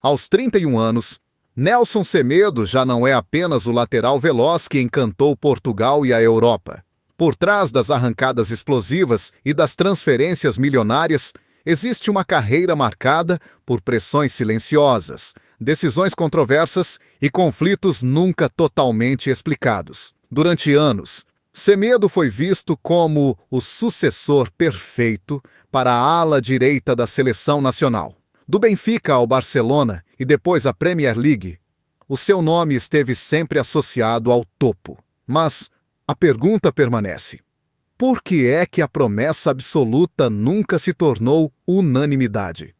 Aos 31 anos, Nelson Semedo já não é apenas o lateral veloz que encantou Portugal e a Europa. Por trás das arrancadas explosivas e das transferências milionárias, existe uma carreira marcada por pressões silenciosas, decisões controversas e conflitos nunca totalmente explicados. Durante anos, Semedo foi visto como o sucessor perfeito para a ala direita da seleção nacional. Do Benfica ao Barcelona e depois à Premier League, o seu nome esteve sempre associado ao topo. Mas a pergunta permanece: por que é que a promessa absoluta nunca se tornou unanimidade?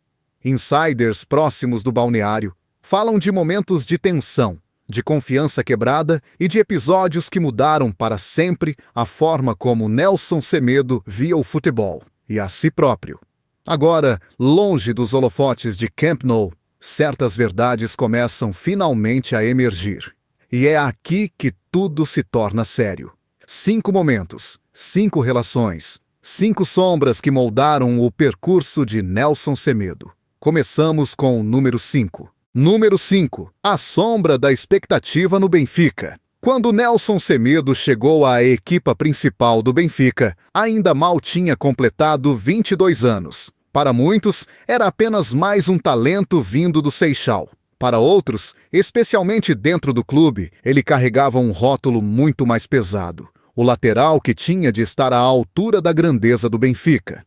Insiders próximos do balneário falam de momentos de tensão, de confiança quebrada e de episódios que mudaram para sempre a forma como Nelson Semedo via o futebol e a si próprio. Agora, longe dos holofotes de Camp Nou, certas verdades começam finalmente a emergir. E é aqui que tudo se torna sério. 5 momentos, 5 relações, 5 sombras que moldaram o percurso de Nelson Semedo. Começamos com o número 5. Número 5. A sombra da expectativa no Benfica. Quando Nelson Semedo chegou à equipa principal do Benfica, ainda mal tinha completado 22 anos. Para muitos, era apenas mais um talento vindo do Seixal. Para outros, especialmente dentro do clube, ele carregava um rótulo muito mais pesado. O lateral que tinha de estar à altura da grandeza do Benfica.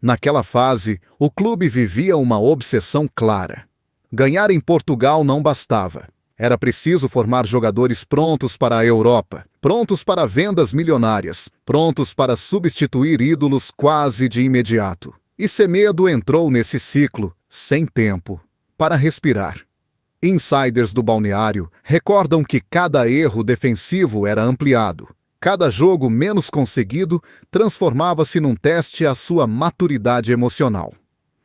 Naquela fase, o clube vivia uma obsessão clara. Ganhar em Portugal não bastava. Era preciso formar jogadores prontos para a Europa, prontos para vendas milionárias, prontos para substituir ídolos quase de imediato. E Semedo entrou nesse ciclo, sem tempo, para respirar. Insiders do balneário recordam que cada erro defensivo era ampliado. Cada jogo menos conseguido transformava-se num teste à sua maturidade emocional.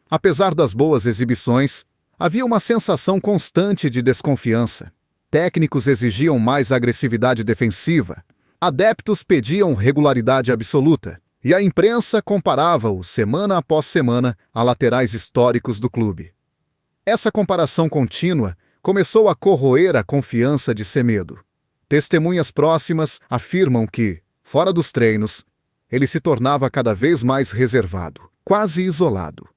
Apesar das boas exibições, havia uma sensação constante de desconfiança. Técnicos exigiam mais agressividade defensiva, adeptos pediam regularidade absoluta, e a imprensa comparava-o, semana após semana, a laterais históricos do clube. Essa comparação contínua começou a corroer a confiança de Semedo. Testemunhas próximas afirmam que, fora dos treinos, ele se tornava cada vez mais reservado, quase isolado.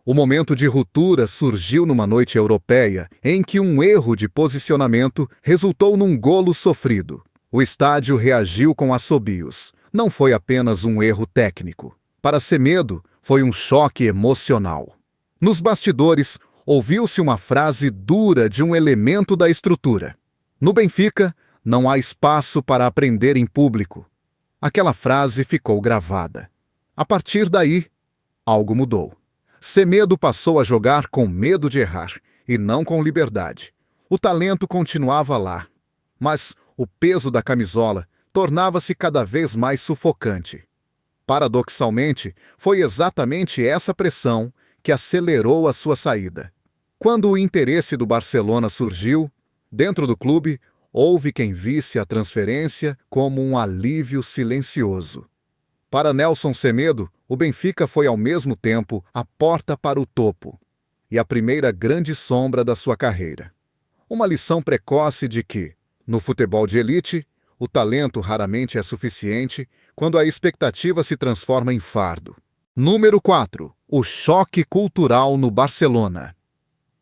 O momento de ruptura surgiu numa noite europeia em que um erro de posicionamento resultou num golo sofrido. O estádio reagiu com assobios. Não foi apenas um erro técnico. Para Semedo, foi um choque emocional. Nos bastidores, ouviu-se uma frase dura de um elemento da estrutura. No Benfica, não há espaço para aprender em público. Aquela frase ficou gravada. A partir daí, algo mudou. Semedo passou a jogar com medo de errar, e não com liberdade. O talento continuava lá, mas o peso da camisola tornava-se cada vez mais sufocante. Paradoxalmente, foi exatamente essa pressão que acelerou a sua saída. Quando o interesse do Barcelona surgiu, dentro do clube, houve quem visse a transferência como um alívio silencioso. Para Nelson Semedo, o Benfica foi ao mesmo tempo a porta para o topo e a primeira grande sombra da sua carreira. Uma lição precoce de que, no futebol de elite, o talento raramente é suficiente quando a expectativa se transforma em fardo. Número 4. O choque cultural no Barcelona.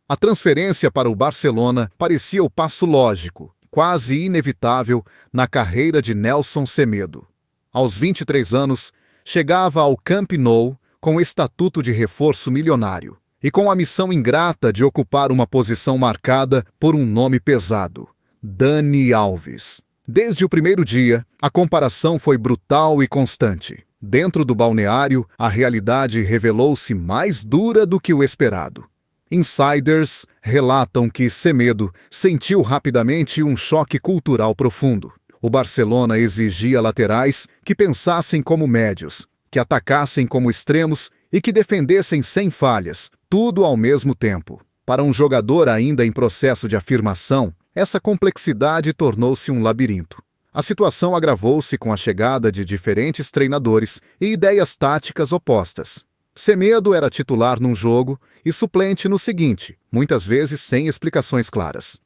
A transferência para o Barcelona parecia o passo lógico, quase inevitável, na carreira de Nelson Semedo. Aos 23 anos, chegava ao Camp Nou com estatuto de reforço milionário e com a missão ingrata de ocupar uma posição marcada por um nome pesado: Dani Alves. Desde o primeiro dia, a comparação foi brutal e constante. Dentro do balneário, a realidade revelou-se mais dura do que o esperado. Insiders relatam que Semedo sentiu rapidamente um choque cultural profundo. O Barcelona exigia laterais que pensassem como médios, que atacassem como extremos e que defendessem sem falhas, tudo ao mesmo tempo. Para um jogador ainda em processo de afirmação, essa complexidade tornou-se um labirinto. A situação agravou-se com a chegada de diferentes treinadores e ideias táticas opostas. Semedo era titular num jogo e suplente no seguinte, muitas vezes sem explicações claras.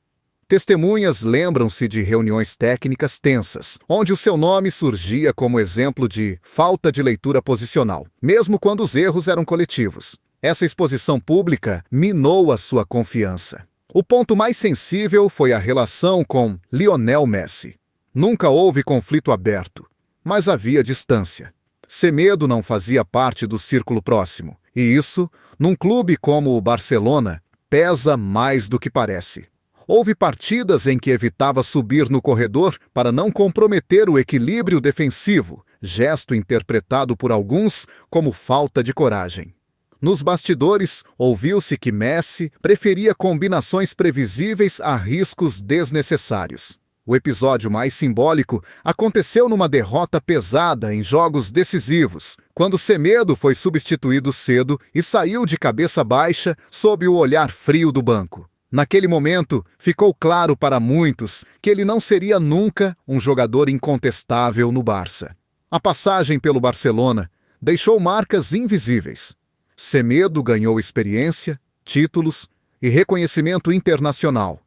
Testemunhas lembram-se de reuniões técnicas tensas, onde o seu nome surgia como exemplo de falta de leitura posicional, mesmo quando os erros eram coletivos. Essa exposição pública minou a sua confiança. O ponto mais sensível foi a relação com Lionel Messi. Nunca houve conflito aberto, mas havia distância. Semedo não fazia parte do círculo próximo, e isso, num clube como o Barcelona, pesa mais do que parece. Houve partidas em que evitava subir no corredor para não comprometer o equilíbrio defensivo, gesto interpretado por alguns como falta de coragem. Nos bastidores, ouviu-se que Messi preferia combinações previsíveis a riscos desnecessários. O episódio mais simbólico aconteceu numa derrota pesada em jogos decisivos, quando Semedo foi substituído cedo e saiu de cabeça baixa sob o olhar frio do banco. Naquele momento, ficou claro para muitos que ele não seria nunca um jogador incontestável no Barça. A passagem pelo Barcelona deixou marcas invisíveis. Semedo ganhou experiência, títulos e reconhecimento internacional,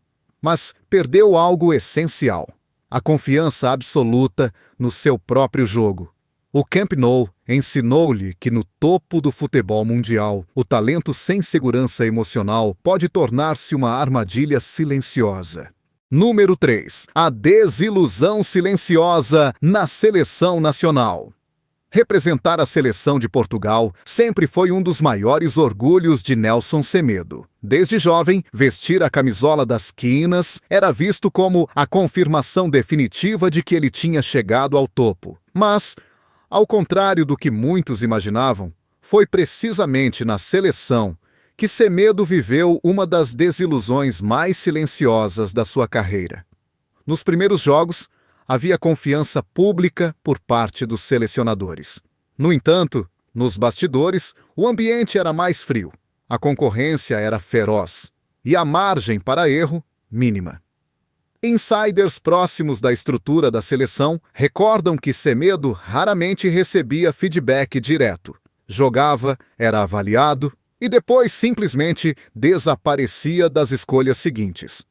mas perdeu algo essencial: a confiança absoluta no seu próprio jogo. O Camp Nou ensinou-lhe que no topo do futebol mundial, o talento sem segurança emocional pode tornar-se uma armadilha silenciosa. Número 3. A desilusão silenciosa na seleção nacional. Representar a seleção de Portugal sempre foi um dos maiores orgulhos de Nelson Semedo. Desde jovem, vestir a camisola das quinas era visto como a confirmação definitiva de que ele tinha chegado ao topo. Mas, ao contrário do que muitos imaginavam, foi precisamente na seleção que Semedo viveu uma das desilusões mais silenciosas da sua carreira. Nos primeiros jogos, havia confiança pública por parte dos selecionadores. No entanto, nos bastidores, o ambiente era mais frio, a concorrência era feroz e a margem para erro mínima. Insiders próximos da estrutura da seleção recordam que Semedo raramente recebia feedback direto. Jogava, era avaliado e depois simplesmente desaparecia das escolhas seguintes.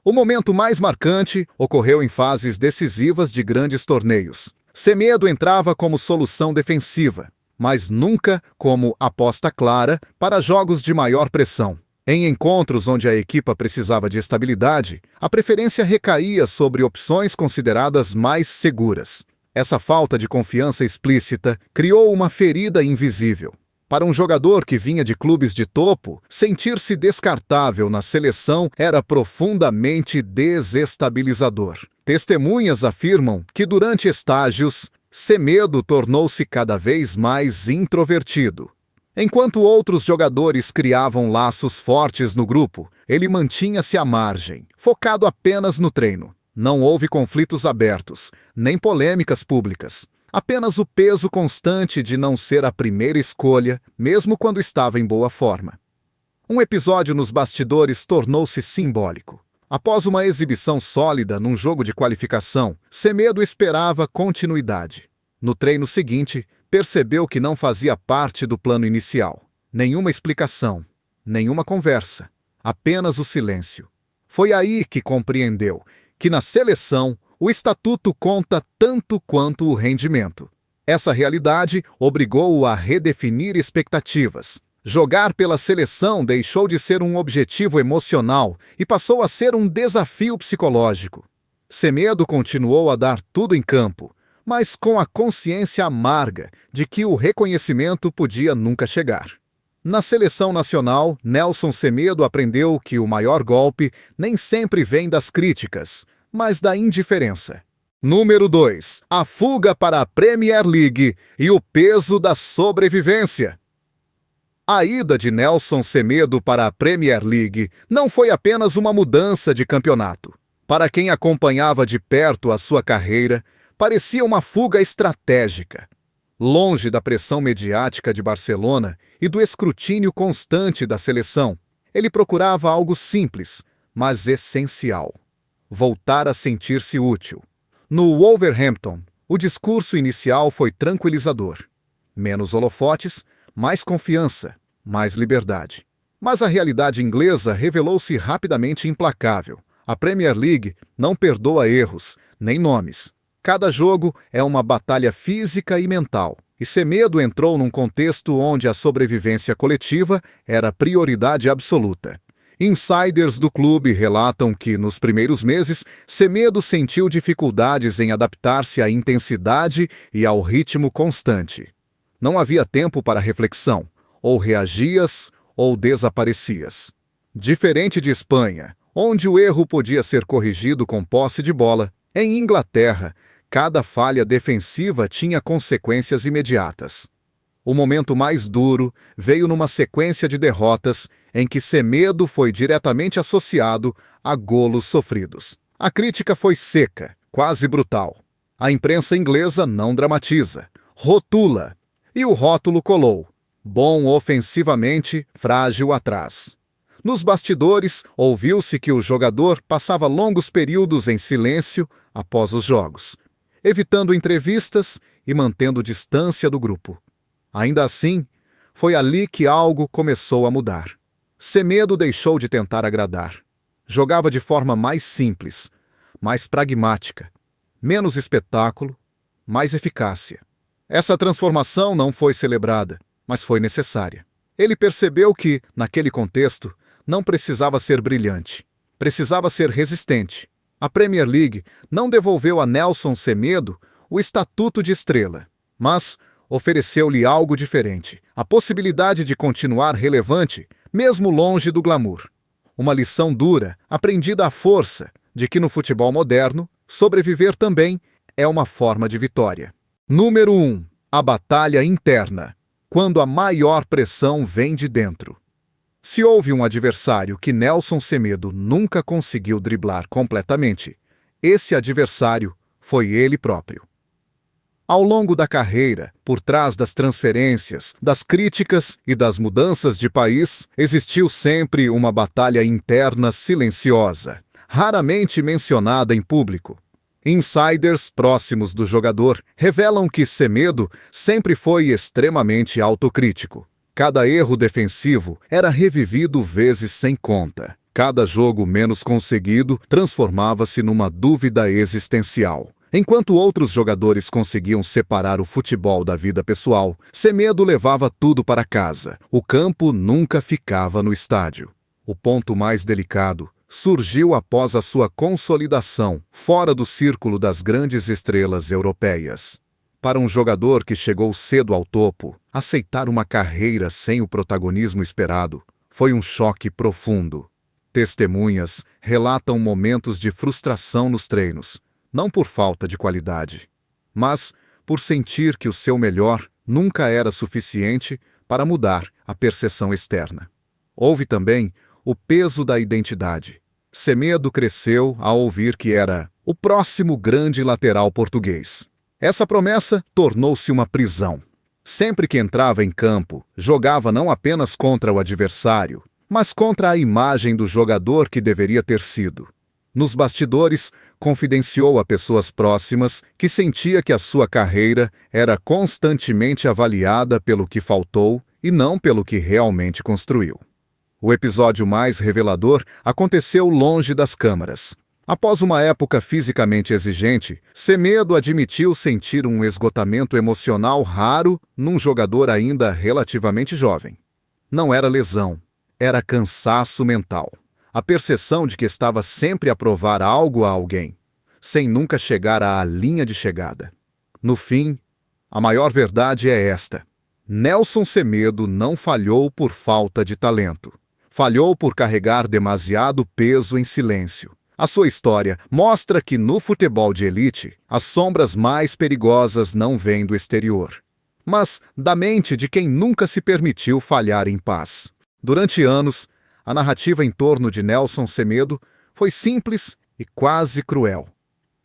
O momento mais marcante ocorreu em fases decisivas de grandes torneios. Semedo entrava como solução defensiva, mas nunca como aposta clara para jogos de maior pressão. Em encontros onde a equipa precisava de estabilidade, a preferência recaía sobre opções consideradas mais seguras. Essa falta de confiança explícita criou uma ferida invisível. Para um jogador que vinha de clubes de topo, sentir-se descartável na seleção era profundamente desestabilizador. Testemunhas afirmam que durante estágios, Semedo tornou-se cada vez mais introvertido. Enquanto outros jogadores criavam laços fortes no grupo, ele mantinha-se à margem, focado apenas no treino. Não houve conflitos abertos, nem polêmicas públicas. Apenas o peso constante de não ser a primeira escolha, mesmo quando estava em boa forma. Um episódio nos bastidores tornou-se simbólico. Após uma exibição sólida num jogo de qualificação, Semedo esperava continuidade. No treino seguinte, percebeu que não fazia parte do plano inicial. Nenhuma explicação, nenhuma conversa, apenas o silêncio. Foi aí que compreendeu que na seleção o estatuto conta tanto quanto o rendimento. Essa realidade obrigou-o a redefinir expectativas. Jogar pela seleção deixou de ser um objetivo emocional e passou a ser um desafio psicológico. Semedo continuou a dar tudo em campo, mas com a consciência amarga de que o reconhecimento podia nunca chegar. Na seleção nacional, Nelson Semedo aprendeu que o maior golpe nem sempre vem das críticas, mas da indiferença. Número 2. A fuga para a Premier League e o peso da sobrevivência. A ida de Nelson Semedo para a Premier League não foi apenas uma mudança de campeonato. Para quem acompanhava de perto a sua carreira, parecia uma fuga estratégica. Longe da pressão mediática de Barcelona e do escrutínio constante da seleção, ele procurava algo simples, mas essencial: voltar a sentir-se útil. No Wolverhampton, o discurso inicial foi tranquilizador. Menos holofotes, mais confiança, mais liberdade. Mas a realidade inglesa revelou-se rapidamente implacável. A Premier League não perdoa erros, nem nomes. Cada jogo é uma batalha física e mental. E Semedo entrou num contexto onde a sobrevivência coletiva era prioridade absoluta. Insiders do clube relatam que, nos primeiros meses, Semedo sentiu dificuldades em adaptar-se à intensidade e ao ritmo constante. Não havia tempo para reflexão. Ou reagias ou desaparecias. Diferente de Espanha, onde o erro podia ser corrigido com posse de bola, em Inglaterra, cada falha defensiva tinha consequências imediatas. O momento mais duro veio numa sequência de derrotas em que Semedo foi diretamente associado a golos sofridos. A crítica foi seca, quase brutal. A imprensa inglesa não dramatiza, rotula, e o rótulo colou: bom ofensivamente, frágil atrás. Nos bastidores, ouviu-se que o jogador passava longos períodos em silêncio após os jogos, evitando entrevistas e mantendo distância do grupo. Ainda assim, foi ali que algo começou a mudar. Semedo deixou de tentar agradar. Jogava de forma mais simples, mais pragmática, menos espetáculo, mais eficácia. Essa transformação não foi celebrada, mas foi necessária. Ele percebeu que, naquele contexto, não precisava ser brilhante. Precisava ser resistente. A Premier League não devolveu a Nelson Semedo o estatuto de estrela, mas ofereceu-lhe algo diferente, a possibilidade de continuar relevante, mesmo longe do glamour. Uma lição dura, aprendida à força, de que no futebol moderno, sobreviver também é uma forma de vitória. Número 1. A batalha interna. Quando a maior pressão vem de dentro. Se houve um adversário que Nelson Semedo nunca conseguiu driblar completamente, esse adversário foi ele próprio. Ao longo da carreira, por trás das transferências, das críticas e das mudanças de país, existiu sempre uma batalha interna silenciosa, raramente mencionada em público. Insiders próximos do jogador revelam que Semedo sempre foi extremamente autocrítico. Cada erro defensivo era revivido vezes sem conta. Cada jogo menos conseguido transformava-se numa dúvida existencial. Enquanto outros jogadores conseguiam separar o futebol da vida pessoal, Semedo levava tudo para casa. O campo nunca ficava no estádio. O ponto mais delicado surgiu após a sua consolidação, fora do círculo das grandes estrelas europeias. Para um jogador que chegou cedo ao topo, aceitar uma carreira sem o protagonismo esperado foi um choque profundo. Testemunhas relatam momentos de frustração nos treinos, não por falta de qualidade, mas por sentir que o seu melhor nunca era suficiente para mudar a percepção externa. Houve também o peso da identidade. Semedo cresceu ao ouvir que era o próximo grande lateral português. Essa promessa tornou-se uma prisão. Sempre que entrava em campo, jogava não apenas contra o adversário, mas contra a imagem do jogador que deveria ter sido. Nos bastidores, confidenciou a pessoas próximas que sentia que a sua carreira era constantemente avaliada pelo que faltou e não pelo que realmente construiu. O episódio mais revelador aconteceu longe das câmaras. Após uma época fisicamente exigente, Semedo admitiu sentir um esgotamento emocional raro num jogador ainda relativamente jovem. Não era lesão, era cansaço mental. A percepção de que estava sempre a provar algo a alguém, sem nunca chegar à linha de chegada. No fim, a maior verdade é esta: Nelson Semedo não falhou por falta de talento. Falhou por carregar demasiado peso em silêncio. A sua história mostra que no futebol de elite, as sombras mais perigosas não vêm do exterior, mas da mente de quem nunca se permitiu falhar em paz. Durante anos, a narrativa em torno de Nelson Semedo foi simples e quase cruel.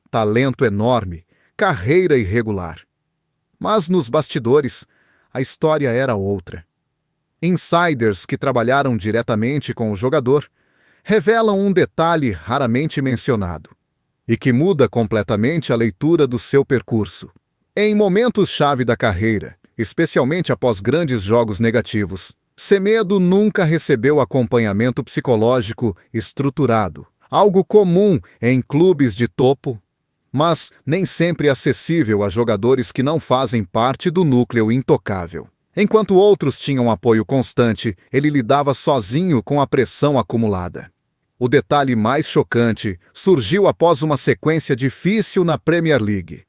Talento enorme, carreira irregular. Mas nos bastidores, a história era outra. Insiders que trabalharam diretamente com o jogador revelam um detalhe raramente mencionado e que muda completamente a leitura do seu percurso. Em momentos-chave da carreira, especialmente após grandes jogos negativos. Semedo nunca recebeu acompanhamento psicológico estruturado, algo comum em clubes de topo, mas nem sempre acessível a jogadores que não fazem parte do núcleo intocável. Enquanto outros tinham apoio constante, ele lidava sozinho com a pressão acumulada. O detalhe mais chocante surgiu após uma sequência difícil na Premier League.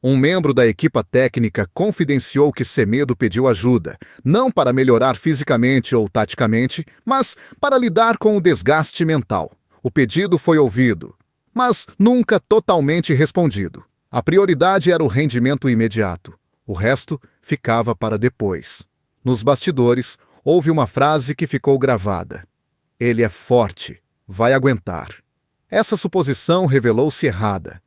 Um membro da equipa técnica confidenciou que Semedo pediu ajuda, não para melhorar fisicamente ou taticamente, mas para lidar com o desgaste mental. O pedido foi ouvido, mas nunca totalmente respondido. A prioridade era o rendimento imediato. O resto ficava para depois. Nos bastidores, houve uma frase que ficou gravada. Ele é forte, vai aguentar. Essa suposição revelou-se errada.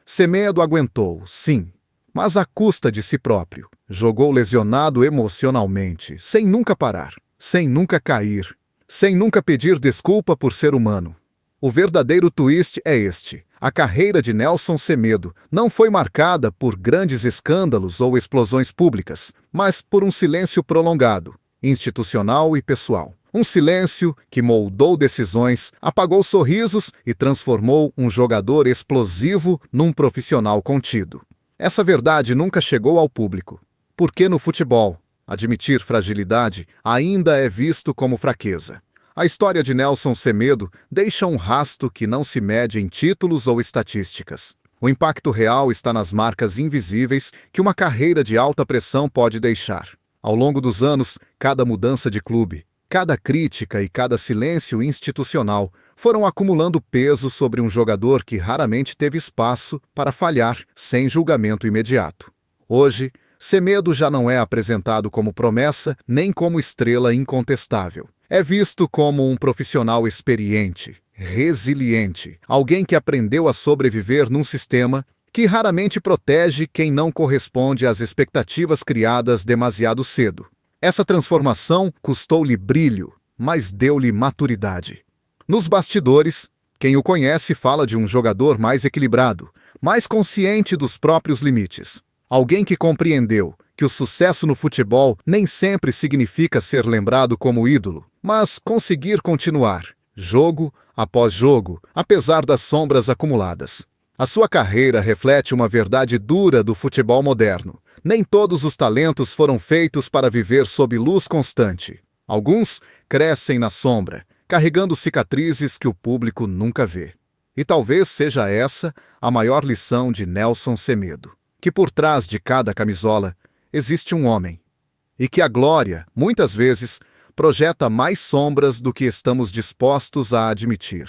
Semedo aguentou, sim, mas à custa de si próprio. Jogou lesionado emocionalmente, sem nunca parar, sem nunca cair, sem nunca pedir desculpa por ser humano. O verdadeiro twist é este. A carreira de Nelson Semedo não foi marcada por grandes escândalos ou explosões públicas, mas por um silêncio prolongado, institucional e pessoal. Um silêncio que moldou decisões, apagou sorrisos e transformou um jogador explosivo num profissional contido. Essa verdade nunca chegou ao público, porque no futebol, admitir fragilidade ainda é visto como fraqueza. A história de Nelson Semedo deixa um rastro que não se mede em títulos ou estatísticas. O impacto real está nas marcas invisíveis que uma carreira de alta pressão pode deixar. Ao longo dos anos, cada mudança de clube, cada crítica e cada silêncio institucional foram acumulando peso sobre um jogador que raramente teve espaço para falhar sem julgamento imediato. Hoje, Semedo já não é apresentado como promessa nem como estrela incontestável. É visto como um profissional experiente, resiliente, alguém que aprendeu a sobreviver num sistema que raramente protege quem não corresponde às expectativas criadas demasiado cedo. Essa transformação custou-lhe brilho, mas deu-lhe maturidade. Nos bastidores, quem o conhece fala de um jogador mais equilibrado, mais consciente dos próprios limites. Alguém que compreendeu que o sucesso no futebol nem sempre significa ser lembrado como ídolo, mas conseguir continuar, jogo após jogo, apesar das sombras acumuladas. A sua carreira reflete uma verdade dura do futebol moderno. Nem todos os talentos foram feitos para viver sob luz constante. Alguns crescem na sombra, carregando cicatrizes que o público nunca vê. E talvez seja essa a maior lição de Nelson Semedo, que por trás de cada camisola existe um homem, e que a glória, muitas vezes, projeta mais sombras do que estamos dispostos a admitir.